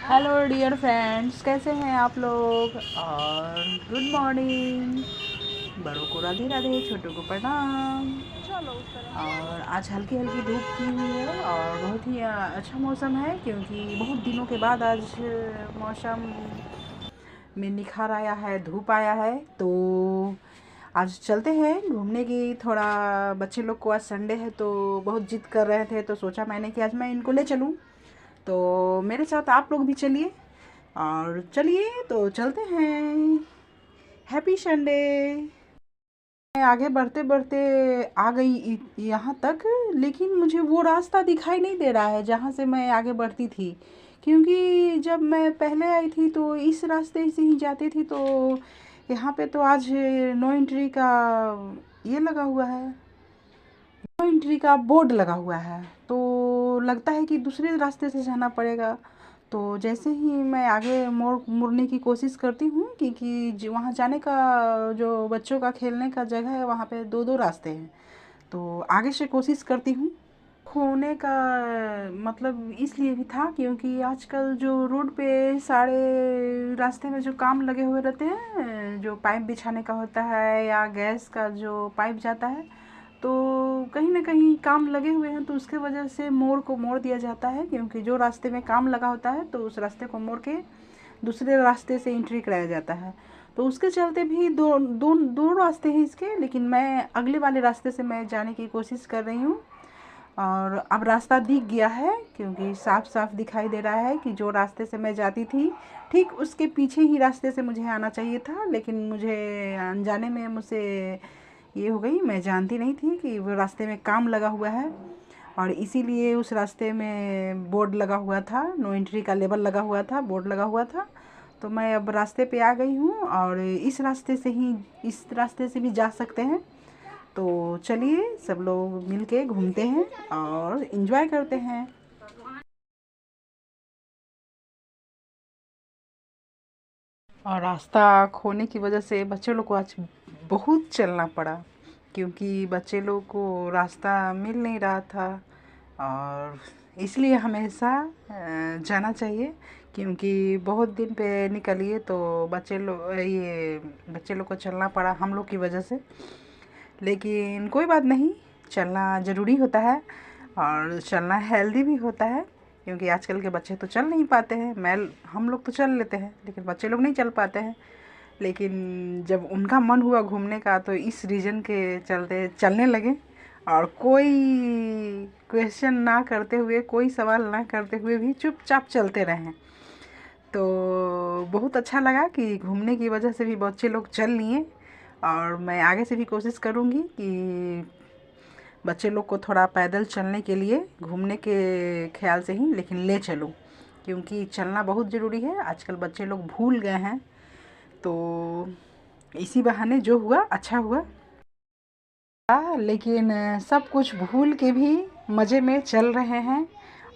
Hello dear friends, कैसे हैं आप लोग। और गुड मॉर्निंग। बड़ों को राधे राधे, छोटों को प्रणाम। और आज हल्की हल्की धूप की हुई है और बहुत ही अच्छा मौसम है, क्योंकि बहुत दिनों के बाद आज मौसम में निखार आया है, धूप आया है। तो आज चलते हैं घूमने की। थोड़ा बच्चे लोग को आज संडे है तो बहुत जिद कर रहे थे, तो सोचा मैंने कि आज मैं इनको ले चलूँ। तो मेरे साथ आप लोग भी चलिए। और चलिए तो चलते हैं। Happy Sunday. मैं आगे बढ़ते बढ़ते आ गई यहाँ तक, लेकिन मुझे वो रास्ता दिखाई नहीं दे रहा है जहाँ से मैं आगे बढ़ती थी। क्योंकि जब मैं पहले आई थी तो इस रास्ते से ही जाती थी। तो यहाँ पे तो आज नो एंट्री का ये लगा हुआ है, नो एंट्री का बोर्ड लगा हुआ है। तो लगता है कि दूसरे रास्ते से जाना पड़ेगा। तो जैसे ही मैं आगे मुड़ने की कोशिश करती हूँ, क्योंकि वहाँ जाने का जो बच्चों का खेलने का जगह है, वहाँ पे दो दो रास्ते हैं। तो आगे से कोशिश करती हूँ। खोने का मतलब इसलिए भी था क्योंकि आजकल जो रोड पे सारे रास्ते में जो काम लगे हुए रहते हैं, जो पाइप बिछाने का होता है या गैस का जो पाइप जाता है, तो कहीं ना कहीं काम लगे हुए हैं। तो उसके वजह से मोड़ को मोड़ दिया जाता है, क्योंकि जो रास्ते में काम लगा होता है तो उस रास्ते को मोड़ के दूसरे रास्ते से एंट्री कराया जाता है। तो उसके चलते भी दो रास्ते हैं इसके, लेकिन मैं अगले वाले रास्ते से मैं जाने की कोशिश कर रही हूँ। और अब रास्ता दिख गया है, क्योंकि साफ साफ दिखाई दे रहा है कि जो रास्ते से मैं जाती थी ठीक उसके पीछे ही रास्ते से मुझे आना चाहिए था। लेकिन मुझे अनजाने में मुझसे ये हो गई, मैं जानती नहीं थी कि वो रास्ते में काम लगा हुआ है। और इसीलिए उस रास्ते में बोर्ड लगा हुआ था, नो एंट्री का लेबल लगा हुआ था, बोर्ड लगा हुआ था। तो मैं अब रास्ते पे आ गई हूँ और इस रास्ते से भी जा सकते हैं। तो चलिए सब लोग मिल के घूमते हैं और इन्जॉय करते हैं। और रास्ता खोने की वजह से बच्चे लोग को आज बहुत चलना पड़ा, क्योंकि बच्चे लोग को रास्ता मिल नहीं रहा था। और इसलिए हमेशा जाना चाहिए, क्योंकि बहुत दिन पे निकलिए तो बच्चे लोग को चलना पड़ा हम लोग की वजह से। लेकिन कोई बात नहीं, चलना ज़रूरी होता है और चलना हेल्दी भी होता है। क्योंकि आजकल के बच्चे तो चल नहीं पाते हैं, हम लोग तो चल लेते हैं लेकिन बच्चे लोग नहीं चल पाते हैं। लेकिन जब उनका मन हुआ घूमने का तो इस रीज़न के चलते चलने लगे। और कोई क्वेश्चन ना करते हुए, कोई सवाल ना करते हुए भी चुपचाप चलते रहें। तो बहुत अच्छा लगा कि घूमने की वजह से भी बच्चे लोग चल लिए। और मैं आगे से भी कोशिश करूँगी कि बच्चे लोग को थोड़ा पैदल चलने के लिए, घूमने के ख्याल से ही लेकिन ले चलूँ, क्योंकि चलना बहुत ज़रूरी है। आजकल बच्चे लोग भूल गए हैं। तो इसी बहाने जो हुआ अच्छा हुआ। लेकिन सब कुछ भूल के भी मज़े में चल रहे हैं।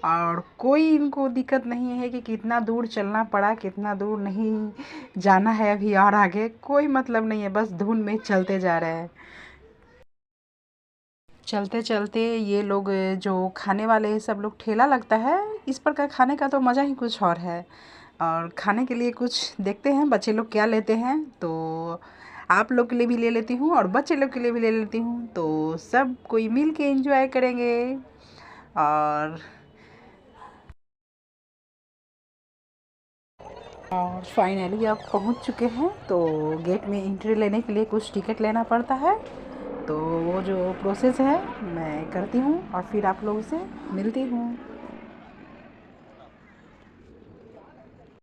और कोई इनको दिक्कत नहीं है कि कितना दूर चलना पड़ा, कितना दूर नहीं जाना है अभी और आगे, कोई मतलब नहीं है, बस धुन में चलते जा रहे हैं। चलते चलते ये लोग जो खाने वाले सब लोग ठेला लगता है, इस पर का खाने का तो मज़ा ही कुछ और है। और खाने के लिए कुछ देखते हैं बच्चे लोग क्या लेते हैं। तो आप लोग के लिए भी ले लेती हूँ और बच्चे लोग के लिए भी ले लेती हूँ, तो सब कोई मिल के एंजॉय करेंगे। और फाइनली अब पहुँच चुके हैं। तो गेट में एंट्री लेने के लिए कुछ टिकट लेना पड़ता है। तो वो जो प्रोसेस है मैं करती हूँ और फिर आप लोगों से मिलती हूँ।